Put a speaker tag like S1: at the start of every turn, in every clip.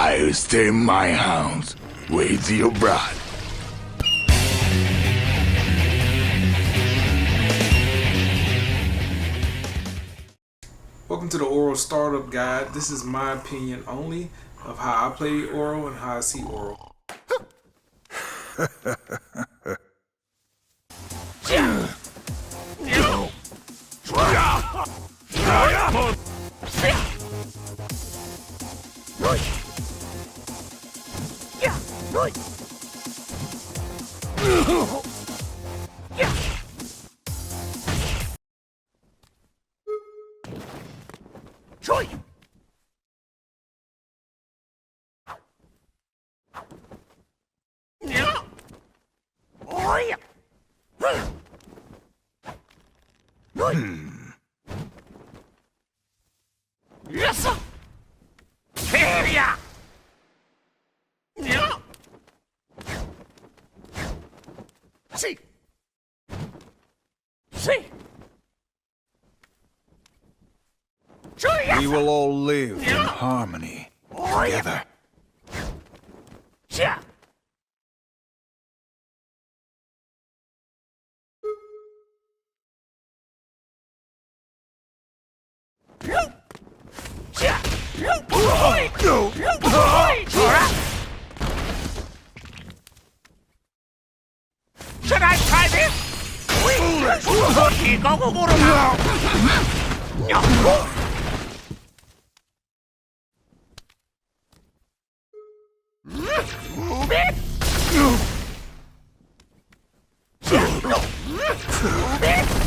S1: I'll stay in my house with your bride.
S2: Welcome to the Oral Startup Guide. This is my opinion only of how I play Oral and how I see Oral.
S3: We will all live in harmony together.
S4: Should I try this? Move it! Move it!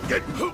S3: Futile!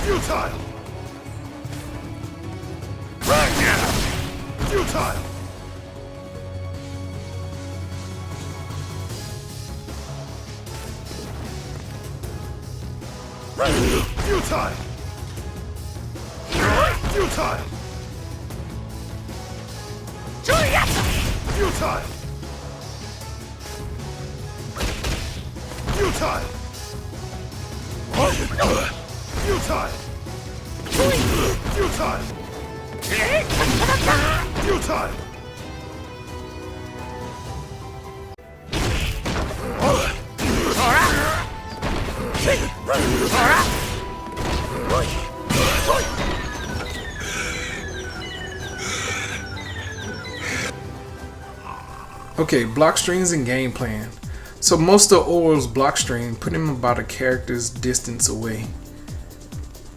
S3: Futile! Futile! Futile! Futile! Futile! Futile! Futile! Futile! Futile!
S2: Okay, Blockstrings and Gameplan. So most of Orb's block string put him about a character's distance away.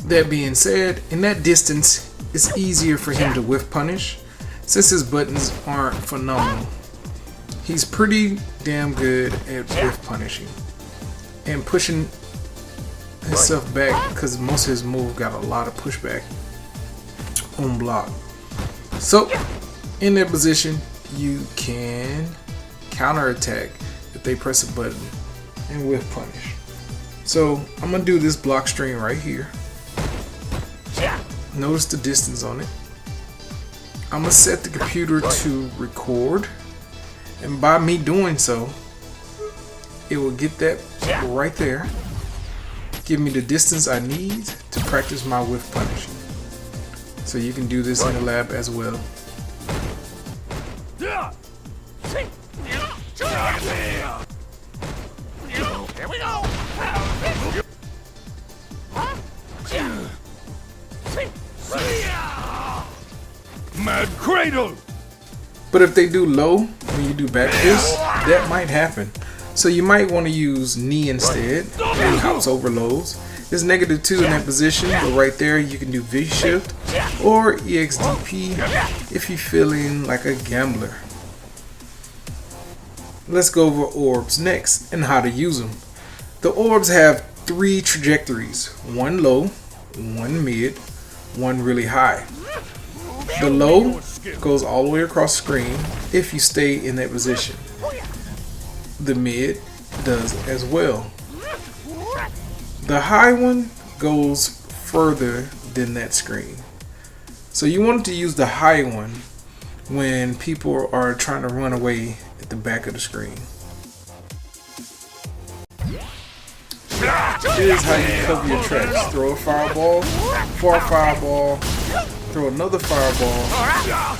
S2: That being said, in that distance, it's easier for him to whiff punish since his buttons aren't phenomenal. He's pretty damn good at whiff punishing and pushing himself back because most of his move got a lot of pushback on block. So in that position, you can counterattack if they press a button and whiff punish. So I'm gonna do this block string right here. Notice the distance on it. I'm gonna set the computer to record, and by me doing so, it will get that right there, give me the distance I need to practice my whiff punishing. So you can do this in the lab as well.
S4: Here we go!
S3: Mad Cradle!
S2: But if they do low when you do back fist, that might happen. So you might want to use knee instead and house overloads. There's -2 in that position, but right there you can do V shift or EXDP if you're feeling like a gambler. Let's go over orbs next and how to use them. The orbs have 3 trajectories, one low, one mid, one really high. The low goes all the way across the screen if you stay in that position. The mid does as well. The high one goes further than that screen. So you want to use the high one when people are trying to run away at the back of the screen. here's how you cover your tracks. Throw a fireball, far fireball, throw another fireball,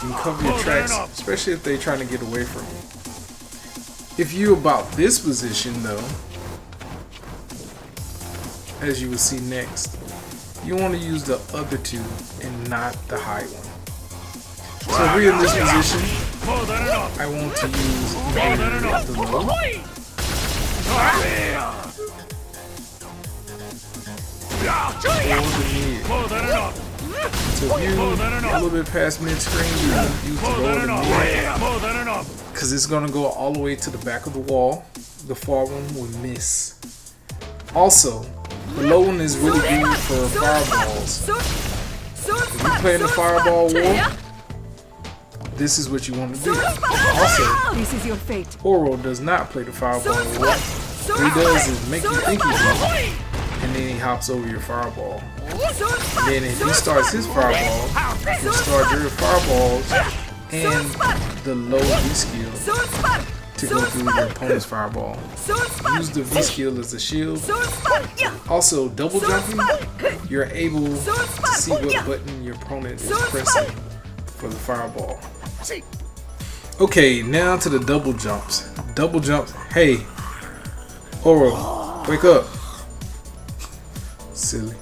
S2: and cover your tracks, especially if they're trying to get away from you. If you're about this position though, as you will see next, you want to use the other two and not the high one. So if we're in this position, I want to use either the low or the mid. So if you're a little bit past mid-screen, you want to use the low or the mid, because it's going to go all the way to the back of the wall. The far one will miss. Also, the low one is really good for fireballs. If you're playing the fireball war, this is what you want to do. Also,
S5: This is your fate.
S2: Oro does not play the fireball war. What he does is make you think he's moving, and then he hops over your fireball. And then if he starts his fireball, he'll start your fireballs and the low V skill to go through your opponent's fireball. Use the V skill as a shield. Also, double jumping, you're able to see what button your opponent is pressing for the fireball. Okay, now to the double jumps. Double jumps. Hey, Oro, wake up. Silly.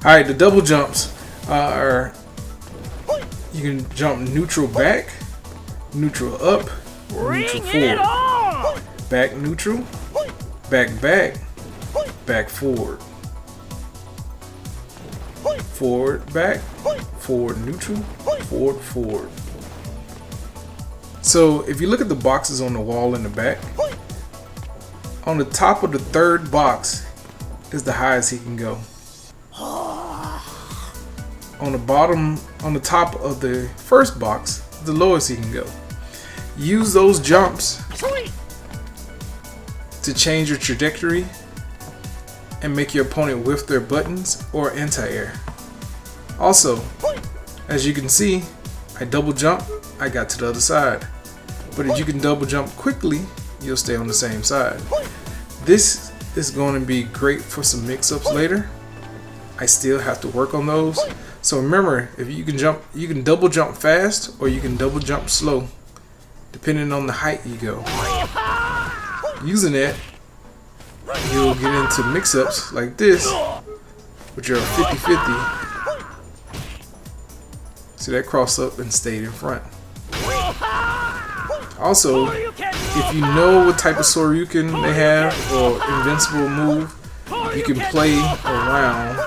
S2: Alright, the double jumps are, you can jump neutral back, neutral up, or neutral forward. Back neutral, back back, back forward. Forward back, forward neutral, forward forward. So if you look at the boxes on the wall in the back, on the top of the third box is the highest he can go. On the bottom, on the top of the first box, the lowest he can go. Use those jumps to change your trajectory and make your opponent whiff their buttons or anti-air. Also, as you can see, I double jump, I got to the other side. But if you can double jump quickly, you'll stay on the same side. This is going to be great for some mix-ups later. I still have to work on those. So remember, if you can jump, you can double jump fast or you can double jump slow, depending on the height you go. Using that, you'll get into mix-ups like this, which are 50-50. See, that crossed up and stayed in front. Also, if you know what type of Soryuken they have or invincible move, you can play around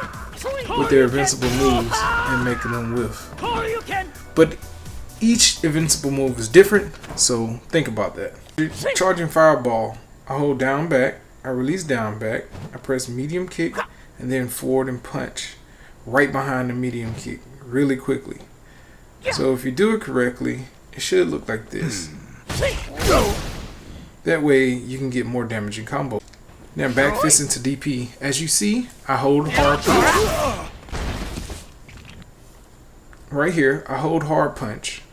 S2: with their invincible moves and make them whiff. But each invincible move is different, so think about that. Charging fireball, I hold down back, I release down back, I press medium kick, and then forward and punch right behind the medium kick really quickly. So if you do it correctly, it should look like this. That way you can get more damaging combos. Now back fist into DP. As you see, I hold hard punch. Right here, I hold hard punch.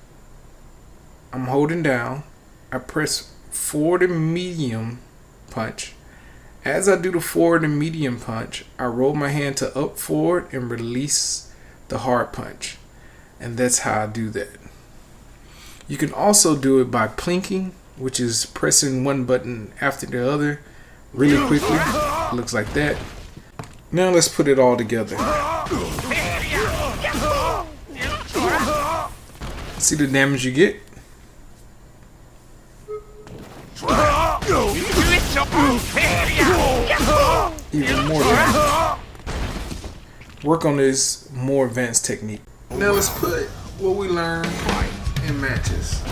S2: I'm holding down. I press forward and medium punch. As I do the forward and medium punch, I roll my hand to up forward and release the hard punch. And that's how I do that. You can also do it by plinking, which is pressing one button after the other really quickly. It looks like that. Now let's put it all together. See the damage you get? Even more damage. Work on this more advanced technique. Now let's put what we learned in matches.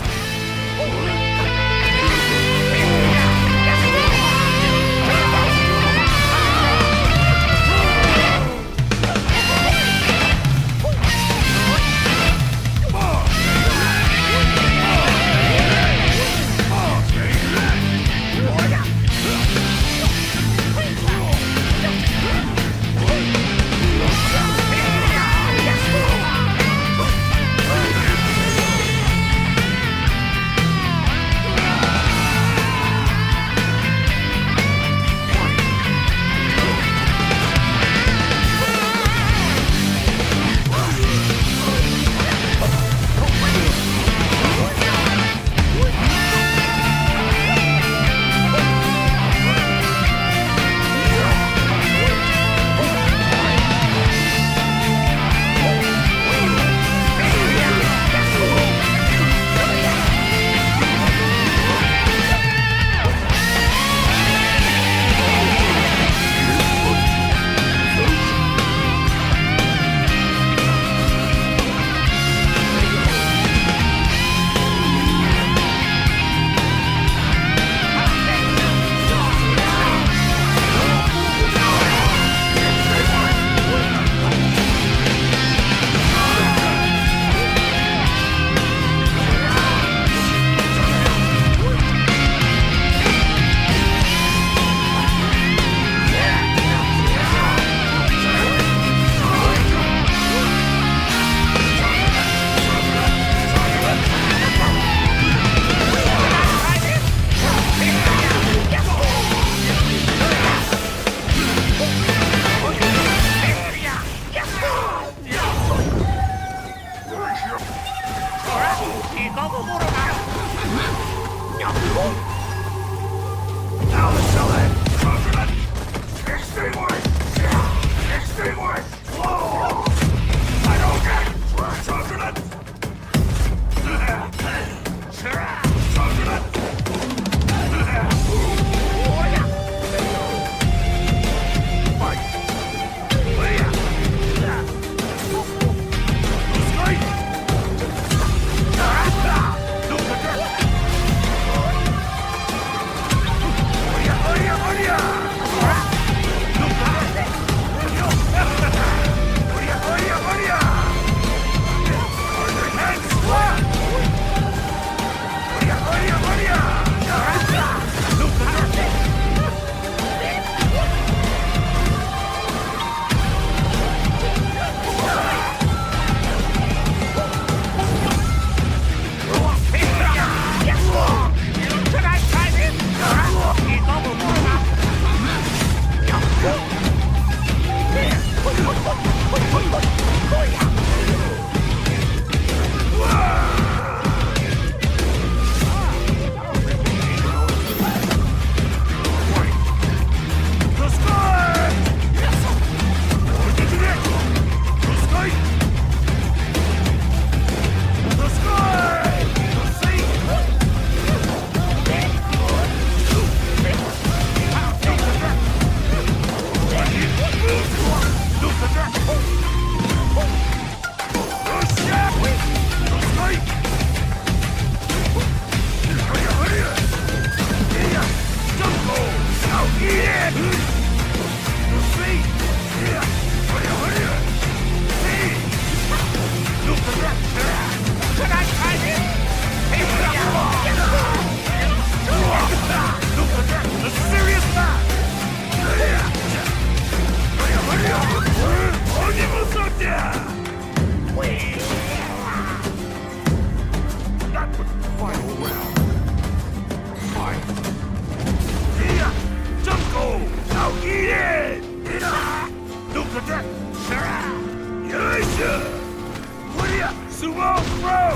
S1: Sumo throw!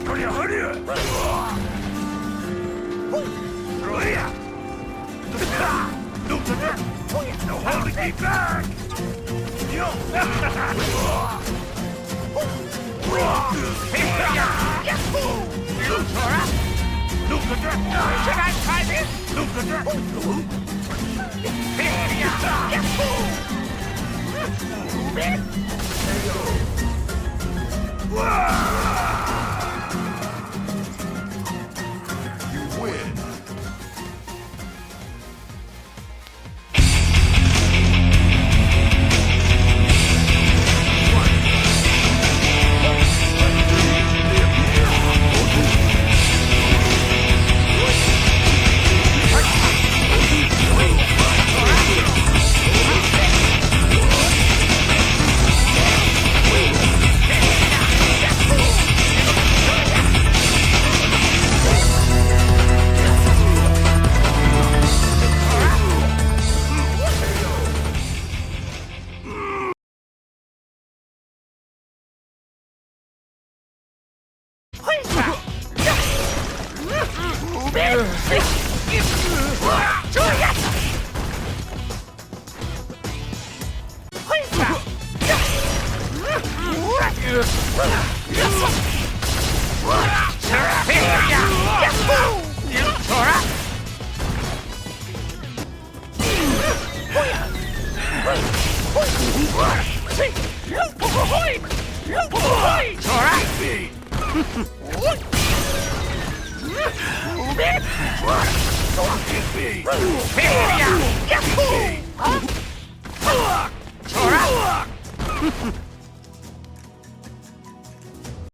S1: Hurry, hurry! No holding me back! Should I try this? You win.